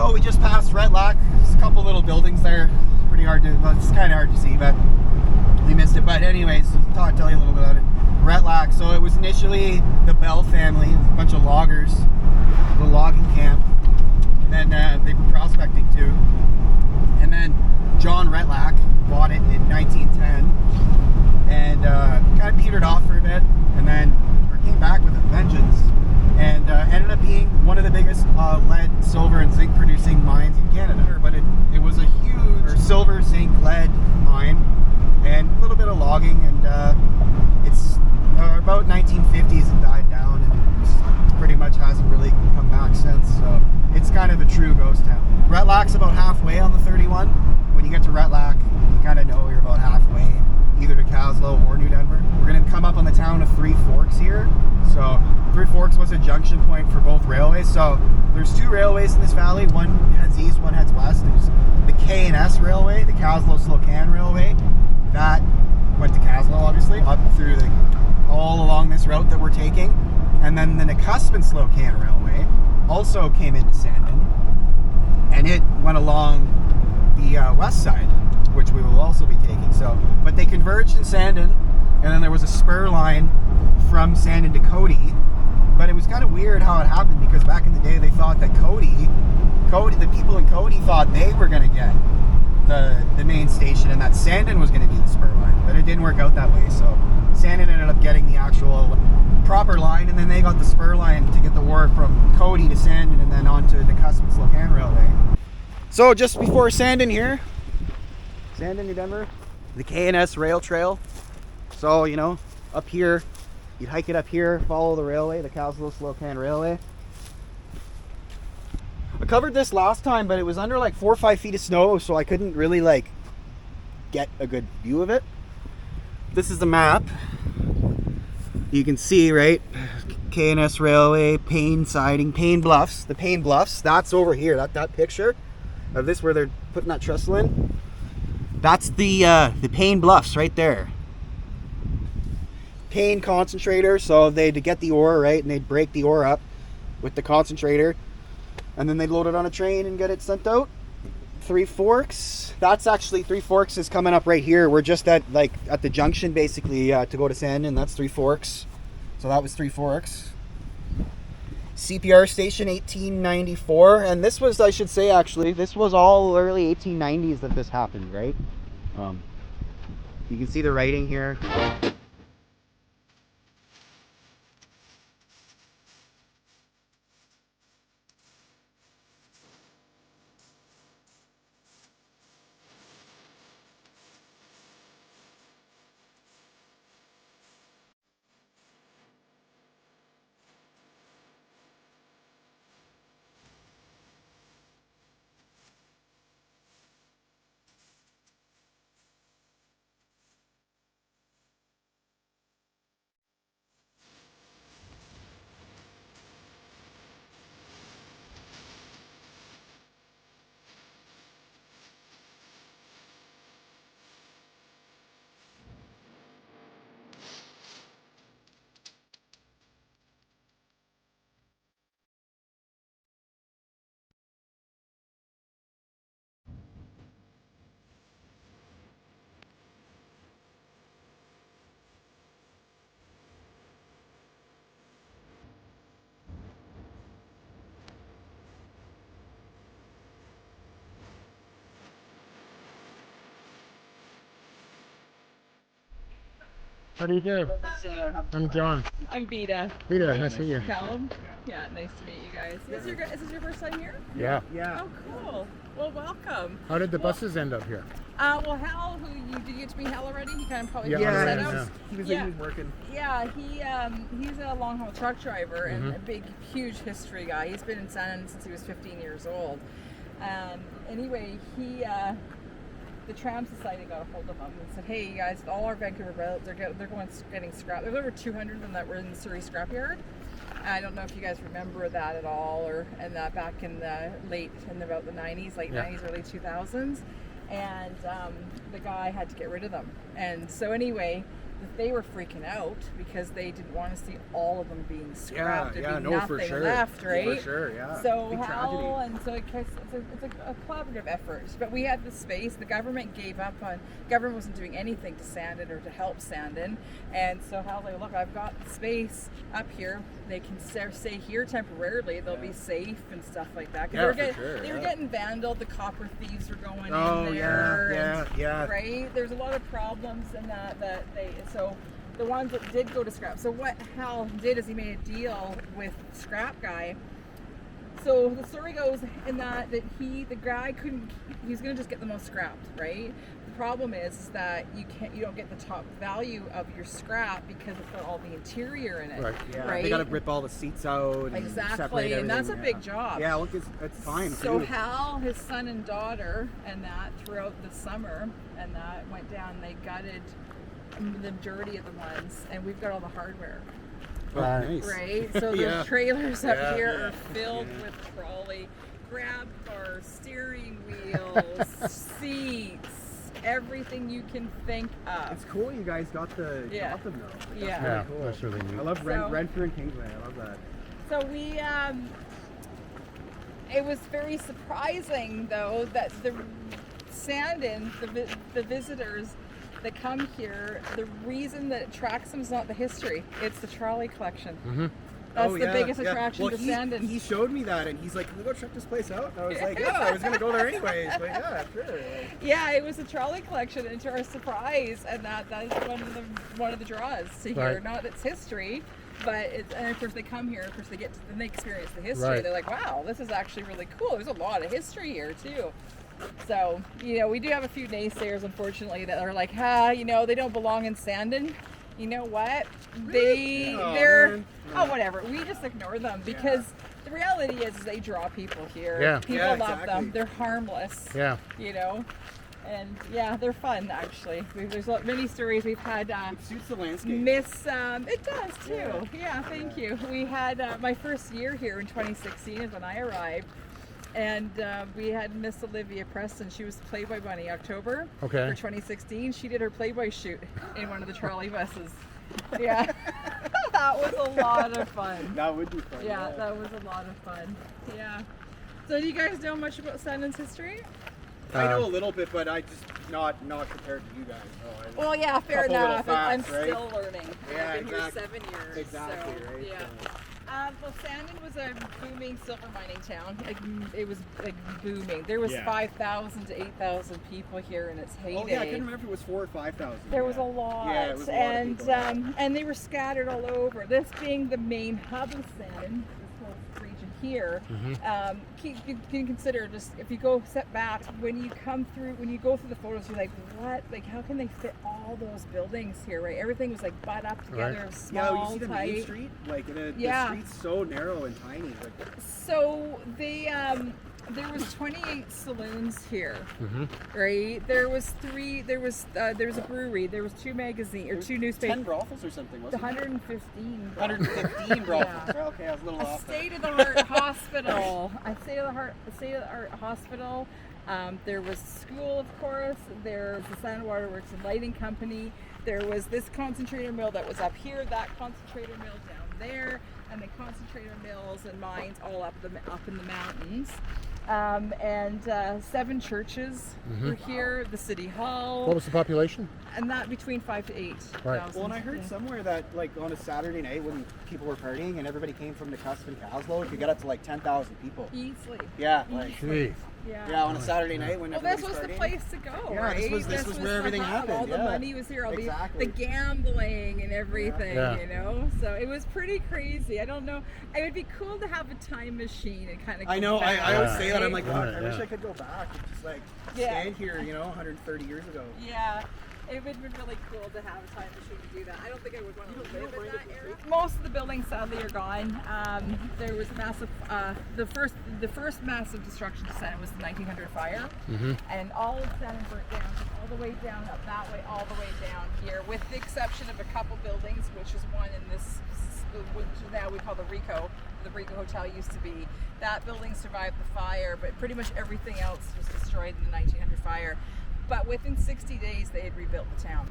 So we just passed Retallac. There's a couple little buildings there. It's pretty hard to, well, it's kind of hard to see, but we missed it. But anyways, I'll tell you a little bit about it. Retallac. So it was initially the Bell family, it was a bunch of loggers, the logging camp, and then they were prospecting too. And then John Retallac bought it in 1910, and kind of petered off for a bit, and then came back with a vengeance, and ended up being one of the biggest lead, silver, and zinc producing mines in Canada. But it was a huge silver, zinc, lead mine, and a little bit of logging, and it's about 1950s and died down, and pretty much hasn't really come back since. So it's kind of a true ghost town. Retallac's about halfway on the 31. When you get to Retallac, you kind of know you're about halfway, either to Caslow or New Denver. We're going to come up on the town of Three Forks here. So Three Forks was a junction point for both railways. So there's two railways in this valley. One heads east, one heads west. There's the K&S Railway, the Caslow-Slocan Railway. That went to Caslow, obviously, up through all along this route that we're taking. And then the Nikuspin-Slocan Railway also came into Sandon, and it went along the west side, which we will also be taking. So, but they converged in Sandon, and then there was a spur line from Sandon to Cody. But it was kind of weird how it happened, because back in the day they thought that Cody, the people in Cody thought they were going to get the main station, and that Sandon was going to be the spur line. But it didn't work out that way. So Sandon ended up getting the actual proper line, and then they got the spur line to get the ore from Cody to Sandon, and then on to the Nikuspin-Slocan Railway. So just before Sandon here, Sandon, New Denver, the K&S Rail Trail. So, you know, up here, you'd hike it up here, follow the railway, the Caslow-Slocan Railway. I covered this last time, but it was under like 4 or 5 feet of snow, so I couldn't really like get a good view of it. This is the map. You can see, right, K&S Railway, Payne Siding, Payne Bluffs. The Payne Bluffs, that's over here. That picture of this where they're putting that trestle in, that's the Payne Bluffs right there. Payne concentrator, so they'd get the ore, right, and they'd break the ore up with the concentrator, and then they'd load it on a train and get it sent out. Three Forks, that's actually, Three Forks is coming up right here. We're just at the junction basically to go to Sandon. That's Three Forks. So that was Three Forks. CPR station 1894, and this was, I should say actually, this was all early 1890s that this happened, right? You can see the writing here. How do you do? I'm John. I'm Vita. Vita, nice to meet you. Callum. Yeah, nice to meet you guys. Is this your first time here? Yeah. Oh, cool. Well, welcome. How did the buses end up here? Well, Hal, did you get to meet Hal already? He kind of probably Yeah, set yeah, up. yeah. He was working. Yeah, he's a long haul truck driver and a big, huge history guy. He's been in Sandon since he was 15 years old. Anyway, the Tram Society got a hold of him and said, "Hey, you guys, all our Vancouver rails, they're getting scrapped. There's over 200 of them that were in the Surrey scrapyard." I don't know if you guys remember that at all, and that back in about the 90s, late 90s, early 2000s, and the guy had to get rid of them. And so anyway, they were freaking out because they didn't want to see all of them being scrapped. There'd be for nothing sure. left, right? For sure, yeah. So Big how, tragedy. and so it's a collaborative effort. But we had the space. The government gave up on. Government wasn't doing anything to Sandon or to help Sandon, and so Hal's like, look, I've got the space up here. They can stay here temporarily. They'll be safe and stuff like that. 'Cause they were getting vandaled. The copper thieves were going in there. Yeah. Right? There's a lot of problems in that so the ones that did go to scrap. So what Hal did is he made a deal with the scrap guy. So the story goes in that the guy he was gonna just get the most scrapped, right? The problem is that you don't get the top value of your scrap because it's got all the interior in it. Right. Yeah. Right? They gotta rip all the seats out. And Exactly, separate everything. and that's a big job. Yeah, look, it's time. So too. Hal, his son and daughter, and that throughout the summer, and that went down. They gutted the majority of the ones, and we've got all the hardware. Oh, nice. Right? So those trailers up here are filled with trolley, grab bars, steering wheels, seats, everything you can think of. It's cool you guys got them though. Like, Yeah. Really cool. That's really neat. I love Renfrew and Kingsway. I love that. So we, it was very surprising though that the Sandon, the visitors that come here, the reason that attracts them is not the history, it's the trolley collection. Mm-hmm. That's the biggest attraction well, to Sandon. He showed me that and he's like, can we go check this place out? And I was like, yeah, I was going to go there anyways. But yeah, sure. Yeah, it was a trolley collection, and to our surprise, and that's one of the draws to here. Right. Not its history, but and of course they come here. Of course they and they experience the history. Right. They're like, wow, this is actually really cool. There's a lot of history here too. So we do have a few naysayers, unfortunately, that are like, they don't belong in Sandon. You know what? Whatever. We just ignore them because the reality is they draw people here. Yeah. People love them. They're harmless. Yeah. And they're fun actually. There's many stories we've had. It suits the landscape. It does too. Yeah, thank you. We had my first year here in 2016 is when I arrived. And we had Miss Olivia Preston. She was the Playboy Bunny October for 2016. She did her Playboy shoot in one of the trolley buses. Yeah, that was a lot of fun. That would be fun. Yeah, that was a lot of fun. Yeah. So do you guys know much about Sandon's history? I know a little bit, but I just not compared to you guys. So Well, yeah, fair enough. I'm right? still learning. Yeah, I've been exactly. here 7 years. Exactly, so, right? Yeah. Well, Sandon was a booming silver mining town. It was booming. There was 5,000 to 8,000 people here in its heyday. Oh yeah, I couldn't remember if it was 4,000 or 5,000. There was a lot. Yeah, it was a lot of people. And they were scattered all over. This being the main hub of Sandon, this whole region here, you can consider just if you go step back when you go through the photos, you're like, what? Like, how can they fit all those buildings here? Right? Everything was like butt up together, small, you see the tight. main street, like the street's so narrow and tiny. Like, so there was 28 saloons here, right? There was a brewery, there was 2 magazines or 2 newspapers. 10 brothels or something, wasn't it? 115. 115 brothels. Yeah. Okay, I was a little off. State-of-the-art hospital. A state-of-the-art hospital. There was school, of course. There was the Sandon Waterworks and Lighting Company. There was this concentrator mill that was up here. That concentrator mill down there, and the concentrator mills and mines all up in the mountains. 7 churches were here. The city hall. What was the population? And that between 5 to 8. Right. Well, and I heard somewhere that like on a Saturday night when people were partying and everybody came from the Cusp and Caslow, it could get up to like 10,000 people. Easily. Yeah, like Gee. Yeah. on a Saturday night when this was partying. the place to go, Yeah, right? this was where everything happened. All the money was here, all Exactly. the gambling and everything, Yeah. So it was pretty crazy. I don't know. It would be cool to have a time machine and kind of. I know. I always say that. I'm like, God, I Yeah. wish I could go back and just like stand here, 130 years ago. Yeah. It would be really cool to have a time machine to do that. I don't think I would want to live in that era. Most of the buildings sadly are gone. There was massive, the first massive destruction to Sandon was the 1900 fire, and all of Sandon burnt down, all the way down up that way, all the way down here, with the exception of a couple buildings, which is one in this, which now we call the Rico Hotel used to be. That building survived the fire, but pretty much everything else was destroyed in the 1900 fire. But within 60 days, they had rebuilt the town.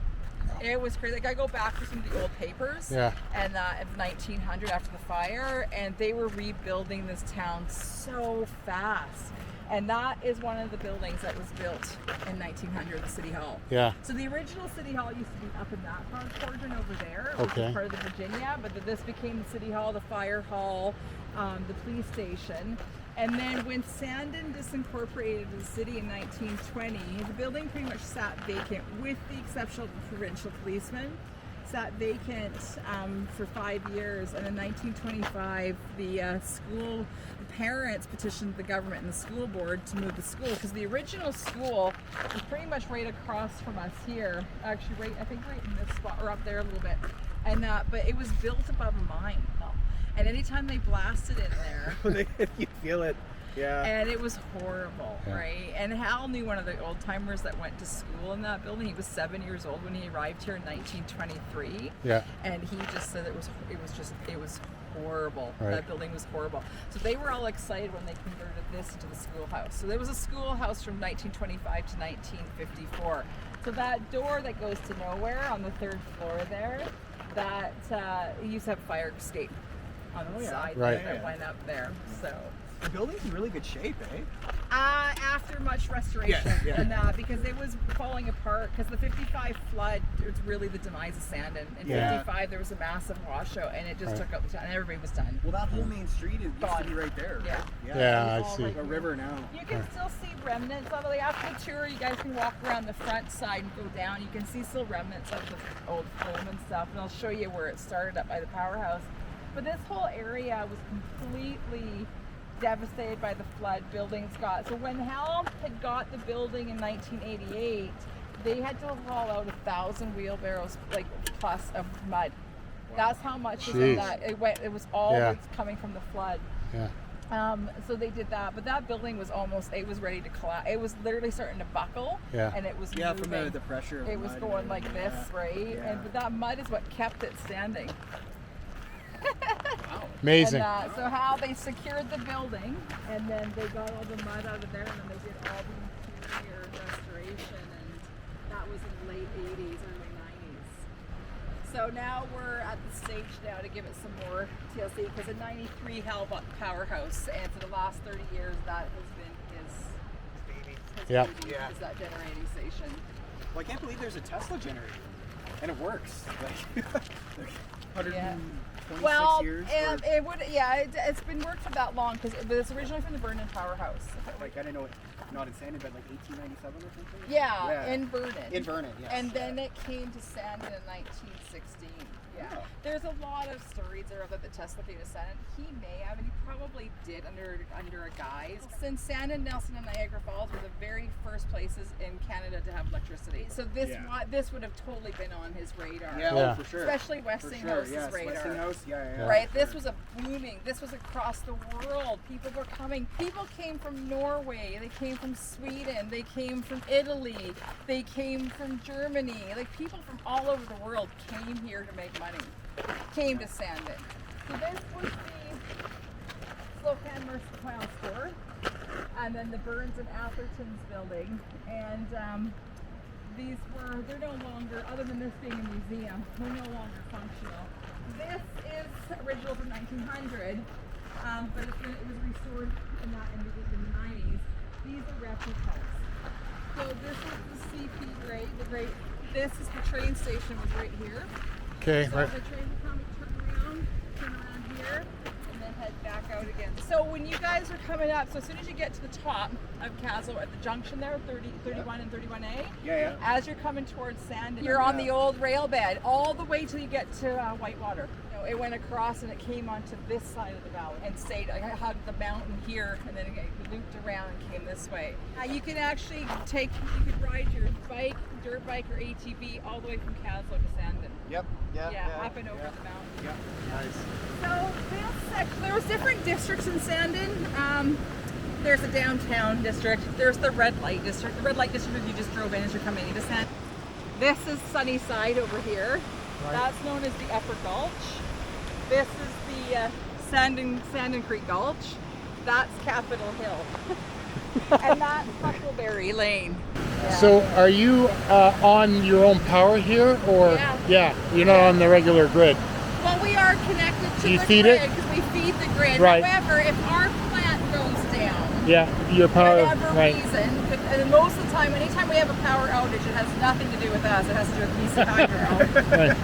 It was crazy. Like I go back to some of the old papers. Yeah. And in 1900 after the fire, and they were rebuilding this town so fast. And that is one of the buildings that was built in 1900, the City Hall. Yeah. So the original City Hall used to be up in that front quadrant over there, which Okay. is part of the Virginia, but this became the City Hall, the Fire Hall, the police station. And then when Sandon disincorporated the city in 1920, the building pretty much sat vacant, with the exception of the provincial policeman. Sat vacant for 5 years, and in 1925 the parents petitioned the government and the school board to move the school, because the original school was pretty much right across from us here, actually right in this spot, or up there a little bit, and but it was built above a mine, and anytime they blasted in there You feel it. Yeah. and it was horrible, Yeah. right? And Hal knew one of the old timers that went to school in that building. He was 7 years old when he arrived here in 1923. Yeah. And he just said it was horrible. Right. That building was horrible. So they were all excited when they converted this into the schoolhouse. So there was a schoolhouse from 1925 to 1954. So that door that goes to nowhere on the 3rd floor there, that used to have fire escape on the side Right. that went up there. So. The building's in really good shape, eh? After much restoration, Yeah. and because it was falling apart, because the 55 flood, it's really the demise of Sandon. In Yeah. 55 there was a massive washout, and it just took up the town, and everybody was done. Well, that whole main street used to Gone. be right there. Yeah. Right? Yeah, It's I all see. right A river now. You can still see remnants of it. Like after the tour, you guys can walk around the front side and go down. You can see still remnants of the old home and stuff, and I'll show you where it started up by the Powerhouse. But this whole area was completely devastated by the flood. Buildings got, so when Hal had got the building in 1988, they had to haul out 1,000 wheelbarrows like plus of mud. That's how much was in Jeez. that. It was all Yeah. that's coming from the flood. Yeah. So they did that, but that building was it was ready to collapse. It was literally starting to buckle, Yeah. and it was Yeah, moving. from the pressure of It was mud going and like everything, this, yeah. right? Yeah. But that mud is what kept it standing. Wow. Amazing. And, so how they secured the building, and then they got all the mud out of there, and then they did all the interior restoration, and that was in the late 80s, early 90s. So now we're at the stage now to give it some more TLC, because in 93 Hal bought Powerhouse, and for the last 30 years that has been his Yep. baby, Yeah. is that generating station. Well, I can't believe there's a Tesla generator, and it works. Like, 126 Well, years. it would, it's been worked for that long, because it's originally from the Vernon Powerhouse. Like, I don't know, not in Sandon, but like 1897 or something? Yeah, in Vernon. In Vernon, yes. And then it came to Sandon in 1916. Yeah. Oh. There's a lot of stories there about the Tesla came to Sandon. He may have, and he probably did under a guise. Since Sandon, Nelson, and Niagara Falls were the very first places in Canada to have electricity. So this would have totally been on his radar. Yeah, Yeah. Oh, for sure. Especially Westinghouse's yes, radar. Westinghouse, yeah. Right, for this sure. was a booming, this was across the world. People were coming. People came from Norway, they came from Sweden, they came from Italy, they came from Germany. Like people from all over the world came here to make money, came to Sandon. So this was the Slocan Mercantile store, and then the Burns and Atherton's building. And they're no longer, other than this being a museum, they're no longer functional. This is original from 1900, but it was restored in the 90s. These are replicas. So this is the CP grade. This is the train station was right here. Okay. So Right. the train will come and turn around here, and then head back out again. So when you guys are coming up, so as soon as you get to the top of Castle at the junction there, 31 and 31A, Yeah. as you're coming towards Sandon, you're on the old rail bed all the way till you get to Whitewater. It went across and it came onto this side of the valley and stayed. I hugged the mountain here, and then it looped around and came this way. You can actually you could ride your bike, dirt bike, or ATV all the way from Castle to Sandon. Yep. Up and over the mountain. Yep. Nice. So this section, there was different districts in Sandon. There's the downtown district. There's the red light district. The red light district is you just drove in as you're coming into Sandon. This is Sunnyside over here. Right. That's known as the Upper Gulch. This is the Sandon Creek Gulch. That's Capitol Hill. And that's Huckleberry Lane. So are you on your own power here, or Yeah. you're not on the regular grid? Well, we are connected to You the feed grid it? because we feed the grid. Right. However, if our plant goes down, Your power, whatever reason, and most of the time, anytime we have a power outage, it has nothing to do with us. It has to do with BC Hydro. Right.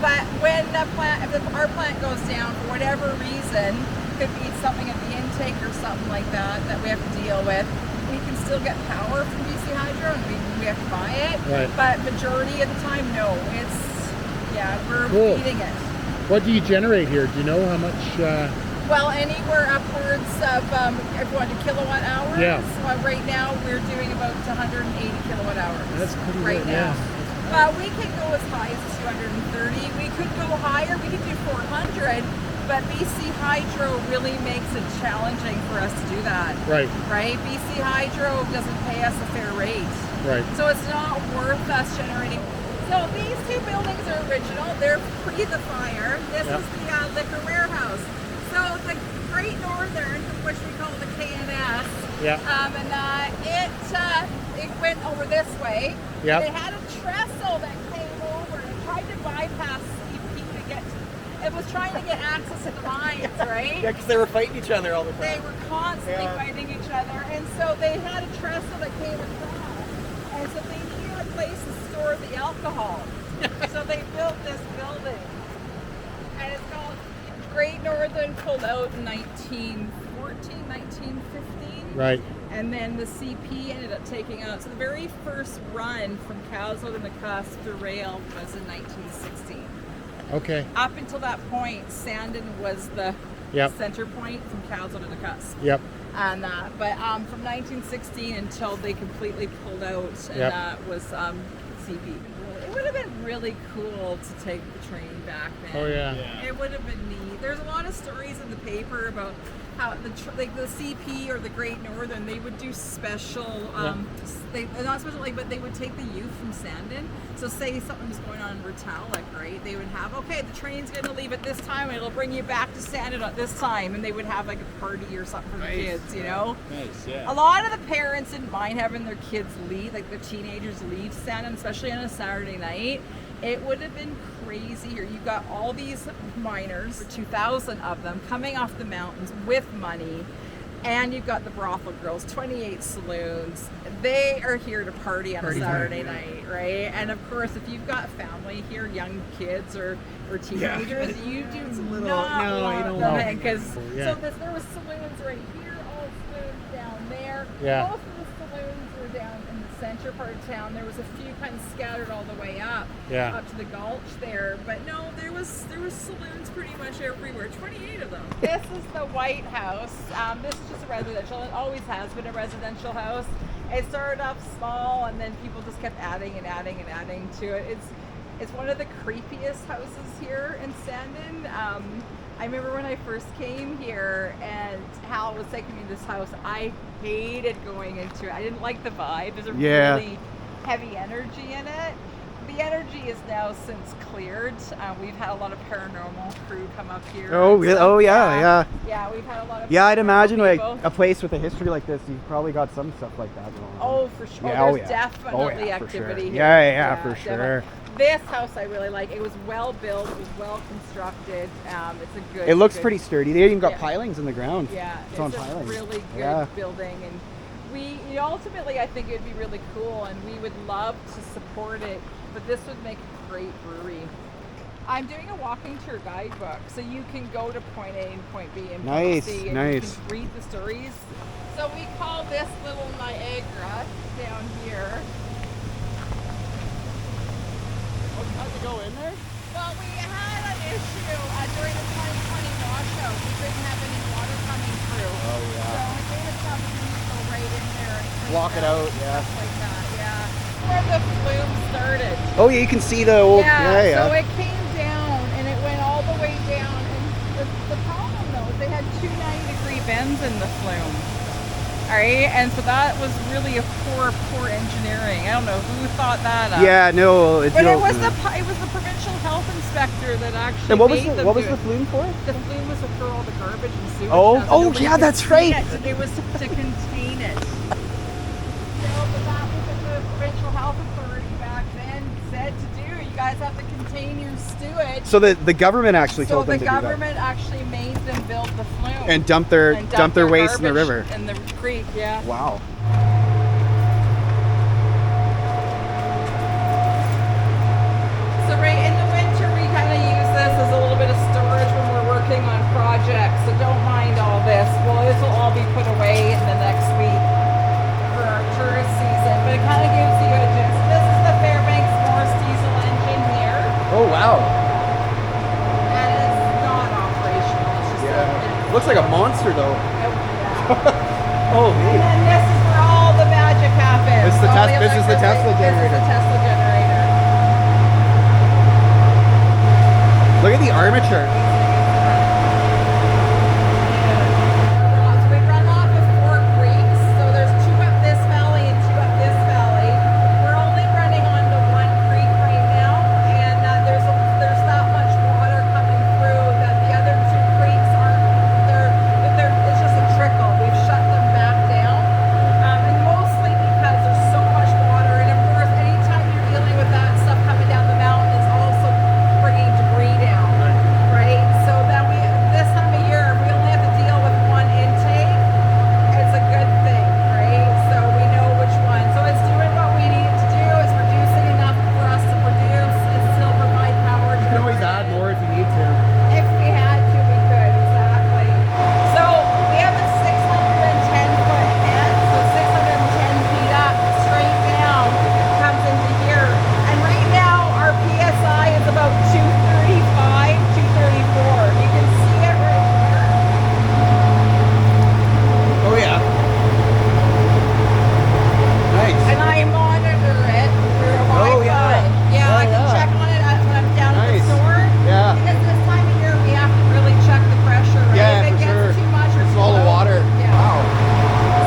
But when if our plant goes down for whatever reason, could be something at the intake or something like that that we have to deal with, we can still get power from BC Hydro, and we have to buy it. Right. But majority of the time, no. We're Cool. feeding it. What do you generate here? Do you know how much? Well, anywhere upwards of, if you want to kilowatt hours. Yeah. Right now, we're doing about 180 kilowatt hours. That's pretty right good, now. yeah. But we can go as high as 230. We could go higher. We could do 400. But BC Hydro really makes it challenging for us to do that. Right. Right? BC Hydro doesn't pay us a fair rate. Right. So it's not worth us generating. So these two buildings are original. They're pre the fire. This is the liquor warehouse. So the Great Northern, which we call the KNS, it went over this way. Yep. They had a trestle that came over and tried to bypass CP to get. It was trying to get access to the mines, right? Yeah, because they were fighting each other all the time. They were constantly fighting each other, and so they had a trestle that came across, and so they needed a place to store the alcohol. So they built this building, and it's called Great Northern. Pulled out in 1914, 1915. Right. And then the CP ended up taking out. So the very first run from Castle to the Cusp to rail was in 1916. Okay. Up until that point, Sandon was the center point from Castle to the Cusp. Yep. And but from 1916 until they completely pulled out, and that was CP. It would have been really cool to take the train back then. Oh yeah. It would have been neat. There's a lot of stories in the paper about how the CP or the Great Northern, they would do special, not special, but they would take the youth from Sandon. So say something was going on in Retallac, right? They would have, okay, the train's going to leave at this time, and it'll bring you back to Sandon at this time, and they would have like a party or something for the kids, you know? Nice, yeah. A lot of the parents didn't mind having their kids leave, like the teenagers leave Sandon, especially on a Saturday night. It would have been crazy here. You got all these miners, 2,000 of them, coming off the mountains with money, and you've got the brothel girls, 28 saloons. They are here to party on a Saturday night, right? And of course, if you've got family here, young kids or teenagers, you do not want them in, because there was saloons right here, all saloons down there. Yeah. Most of the saloons were down in the center part of town. There was a few kind of scattered all the way up to the gulch there. But no, there was saloons pretty much everywhere. 28 of them. This is the White House. This is just a residential. It always has been a residential house. It started off small, and then people just kept adding and adding and adding to it. It's one of the creepiest houses here in Sandon. I remember when I first came here and Hal was taking me to this house, I hated going into it. I didn't like the vibe. There's a really heavy energy in it. The energy is now since cleared. We've had a lot of paranormal crew come up here. Oh, really? Oh, yeah. Yeah, we've had a lot of I'd imagine like people. a place with a history like this, you've probably got some stuff like that going on. Oh, for sure. Yeah, There's definitely activity sure. here. Yeah, for sure. This house I really like. It was well built. It was well constructed. It's a good. It looks pretty sturdy. They even got pilings in the ground. Yeah, it's on a pilings. really good building, and ultimately I think it would be really cool, and we would love to support it. But this would make a great brewery. I'm doing a walking tour guidebook, so you can go to point A and point B and point C, and you can read the stories. So we call this little Niagara down here. How'd you go in there? Well, we had an issue during the 2020 washout. We didn't have any water coming through. Oh, yeah. So we made a company to go right in there and clean Block it out, stuff like that, where the flume started. Oh, yeah, you can see the old... So it came down, and it went all the way down. And the problem, though, is they had 2 90-degree bends in the flume. All right, and so that was really a poor engineering. I don't know who thought that up. Yeah, no, but it was the provincial health inspector that actually and what was the flume for? The flume was for all the garbage and sewage. Oh, yeah, that's right. It was to contain it. So that was what the provincial health authority back then said to do. You guys have to contain your sewage. So the government actually So told them the to do that. government actually made them build the flume. And dump their waste in the garbage river. In the creek, yeah. Wow. So right in the winter, we kind of use this as a little bit of storage when we're working on projects. So don't mind all this. Well, this will all be put away in the next week for our tourist season. But it kind of gives you a gist. This is the Fairbanks Morse diesel engine here. Oh wow. And it's not operational. It's just Looks like a monster though. yeah. Oh And man. then this is where all the magic happens. This is the All Tesla generator. This is the Tesla generator. Look at the armature. So we run off of 4 creeks. So there's 2 up this valley and 2 up this valley. We're only running onto 1 creek right now, and there's that much water coming through that the other 2 creeks aren't. It's just a trickle. We've shut them back down, and mostly because there's so much water. And of course, anytime you're dealing with that stuff coming down the mountain is also bringing debris down, right? So that this time of year, we only have to deal with 1 intake. It's a good thing, right? So we know which one. So it's doing what we need it to do. It's producing enough for us to produce and still provide power to You can the always grid. add more if you need to. If we had to, we could, exactly. So we have a 610-foot head, so 610 feet up, straight down, comes into here. And right now, our PSI is about 235, 234. You can see it right here. Oh yeah. Nice. And I monitor it through Oh, Wi-Fi. yeah. Yeah, Oh, I can yeah. check on it when I'm down at the Nice. store. Yeah. Because this time of year, we have to really check the pressure, right? Yeah, if it for gets sure. too much or It's too all the low. water. Yeah. Wow.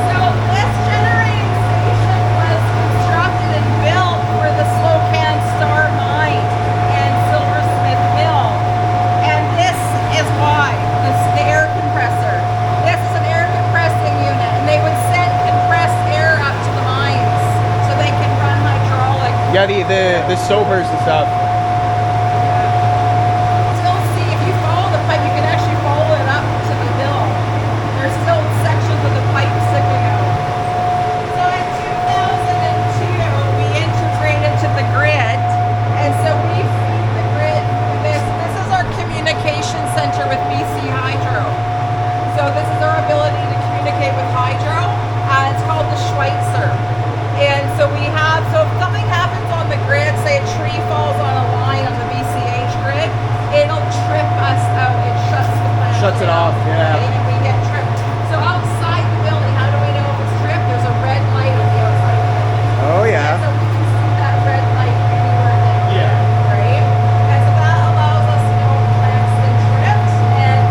So this generating station was constructed and built for the Slocan Star Mine and Silversmith Mill. And this is why, the air compressor. This is an air compressing unit, and they would send compressed air up to the mines so they can run hydraulic. Yeah, the stopers and stuff. Still see, if you follow the pipe, you can actually follow it up to the mill. There's still sections of the pipe sticking out. So in 2002, we integrated to the grid, and so we feed the grid with this. This is our communication center with BC Hydro. So this is our ability to communicate with Hydro. It's called the Schweitzer. And so so if something happens on the grid, say a tree falls on a line on the BCH grid, it'll trip us out. It shuts the plant Shuts it down, off, yeah. right? And we get tripped. So outside the building, how do we know if it's tripped? There's a red light on the outside of the building. Oh yeah. So we can see that red light anywhere down Yeah. there, right? And so that allows us to know if the plant's been tripped. And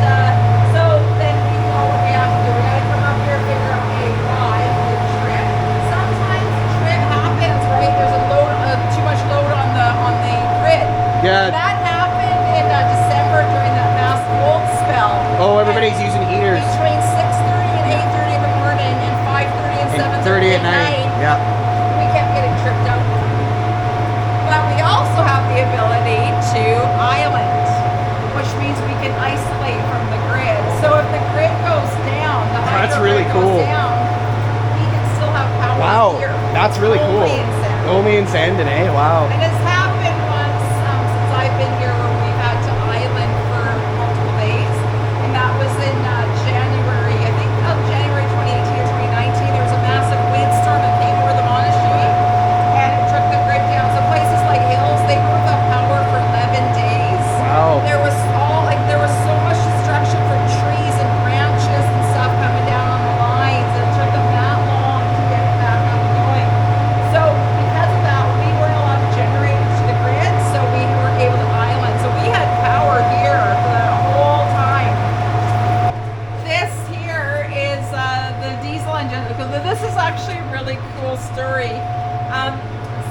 so then we know what we have to do. We gotta come up here and figure out why it's tripped. Sometimes trip happens, right? There's too much load on the grid. Yeah. That happened in December during that mass cold spell. Oh, everybody's using heaters. Between 6:30 and 8:30 in the morning and 5:30 and 7:30 30 at night. Yeah. we kept getting tripped out. But we also have the ability to island, which means we can isolate from the grid. So if the grid goes down, the That's hydro really grid cool. goes down, we can still have power Wow. here. That's really cool. Only in Sandon. Only in Sandon, eh? Wow. And it's happened once since I've been here where we've had to island for multiple days. And that was in January, I think January 2018 or 2019. There was a massive windstorm that came over the monastery and it took the grid down. So places like Hills, they were without power for 11 days. Wow. There was so much destruction from trees and branches and stuff coming down on the lines, and it took them that long to get it back up and going. So because of that, we weren't allowed to generate to the grid, so we were able to island. So we had power here for the whole time. This here is the diesel engine, because this is actually a really cool story.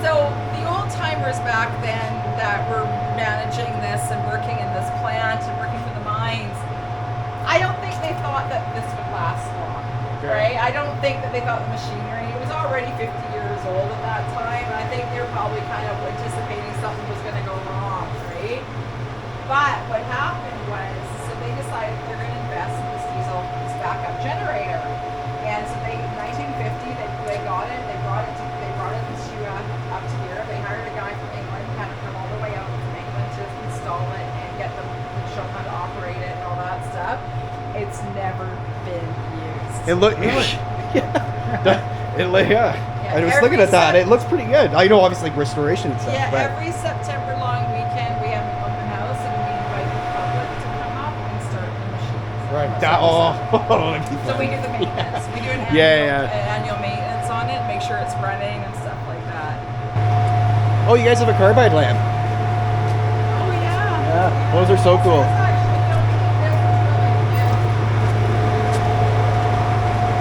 So the old timers back then that were managing this and working in this plant and working for the mines, I don't think they thought that this would last long. right? I don't think that they thought the machinery, it was already 50 years old at that time. I think they were probably kind of anticipating something was going to go wrong, right? But what happened was, so they decided they're going to invest in this diesel, this backup generator. And so they, in 1950, they got it, they brought it to up to here. They hired a guy from England, had to come all the way out from England to install it and get them to show them how to operate it and all that stuff. It's never been used. It look. I was looking at that. It looks pretty good. I know, obviously, restoration and stuff. Yeah, but every September long weekend we have an open house and we invite the public to come up and start the machines. right. So we do the maintenance. We do an annual maintenance on it, make sure it's running and stuff like that. Oh, you guys have a carbide lamp. Oh yeah. Yeah, those are so cool.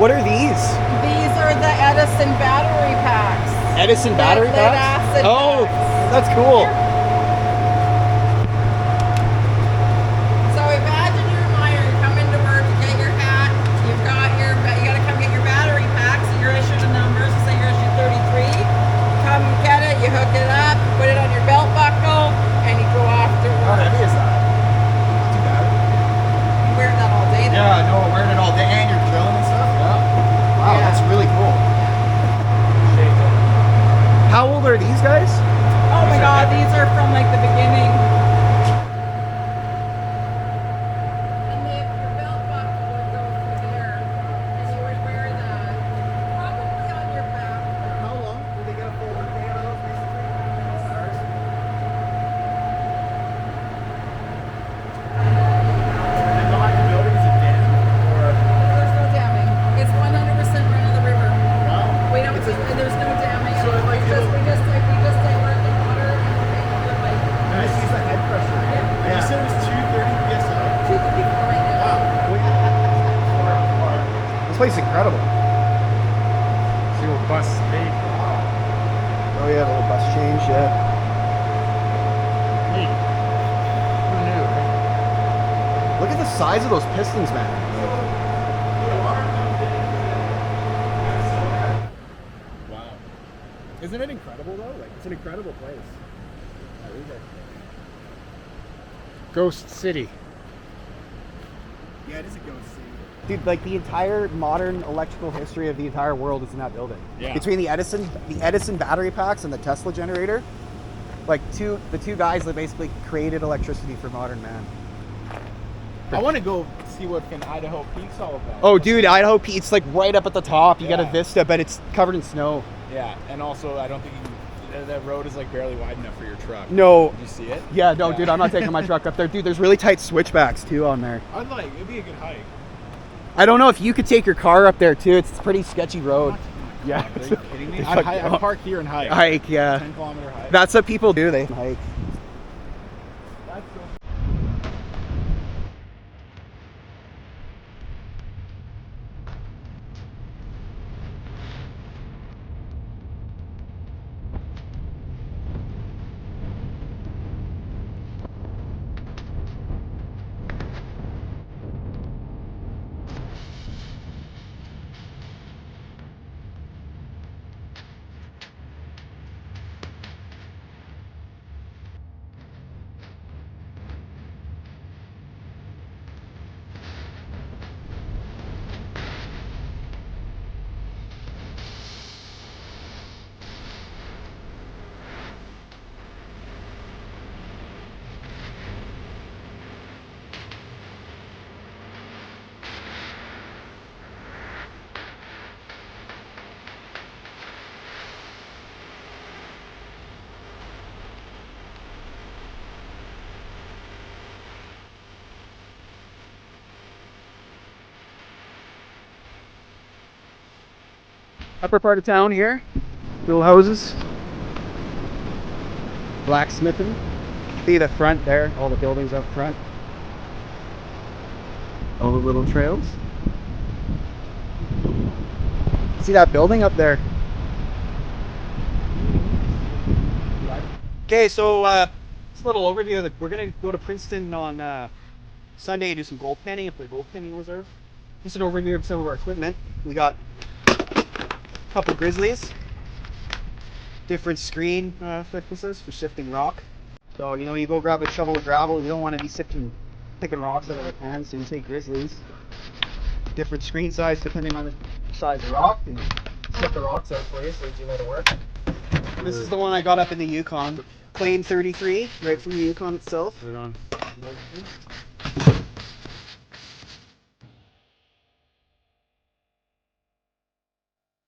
What are these? These are the Edison battery packs. Edison battery Lead packs? acid Oh, packs. that's cool. So imagine you're a miner, you come into work, you get your hat, you gotta come get your battery pack, so you're issued a number, so say you're issued 33, come get it, you hook it up, put it on your belt buckle, and you go off to How work. heavy is that? Not too bad. You wear that all day then. Yeah, no, wearing it all day and you're drilling and stuff. Yeah. Wow, Yeah. that's really cool. How old are these guys? Oh my god, these are from like the beginning. And your belt buckle would go through there, and you would wear that probably on your back. How long? Did they get a full workday out of those recently? And behind the building is a dam? Or... There's no damming. It's 100% run of the river. Wow. We don't. There's no damming. So it's like we just divert the water and we're like And I see the head pressure. Yeah. And you said it was 230 PSI? 254 right now. This place is incredible. See what bus made. Oh yeah, the little bus change, yeah. Neat. Who knew, right? Look at the size of those pistons, man. Wow. Isn't it incredible though? Like, it's an incredible place. Ghost City. Yeah, it is a ghost city. Dude, like the entire modern electrical history of the entire world is in that building. Yeah. Between the Edison battery packs and the Tesla generator, like the two guys that basically created electricity for modern man. I want to go see what in Idaho Peak's all about. Oh, dude, Idaho Peak, it's like right up at the top. You got a Yeah. vista, but it's covered in snow. Yeah, and also I don't think that road is like barely wide enough for your truck. No. Did you see it? Yeah, no, dude, I'm not taking my truck up there. Dude, there's really tight switchbacks too on there. I'd like, it'd be a good hike. I don't know if you could take your car up there too. It's a pretty sketchy road. Yeah. Are you kidding me? It's I like- park here and hike. Hike, yeah. 10-kilometer hike. That's what people do. They hike. That's so Upper part of town here. Little houses. Blacksmithing. See the front there, all the buildings up front. All the little trails. See that building up there? Okay, so just a little overview. We're gonna go to Princeton on Sunday, do some gold panning at the gold panning reserve. Just an overview of some of our equipment. We got a couple grizzlies, different screen thicknesses for sifting rock. So, you know, you go grab a shovel of gravel, you don't want to be picking rocks out of the pan, so you take grizzlies. Different screen size depending on the size of rock, and set the rocks out for you so you know to work. This is the one I got up in the Yukon. Claim 33, right from the Yukon itself. Right on.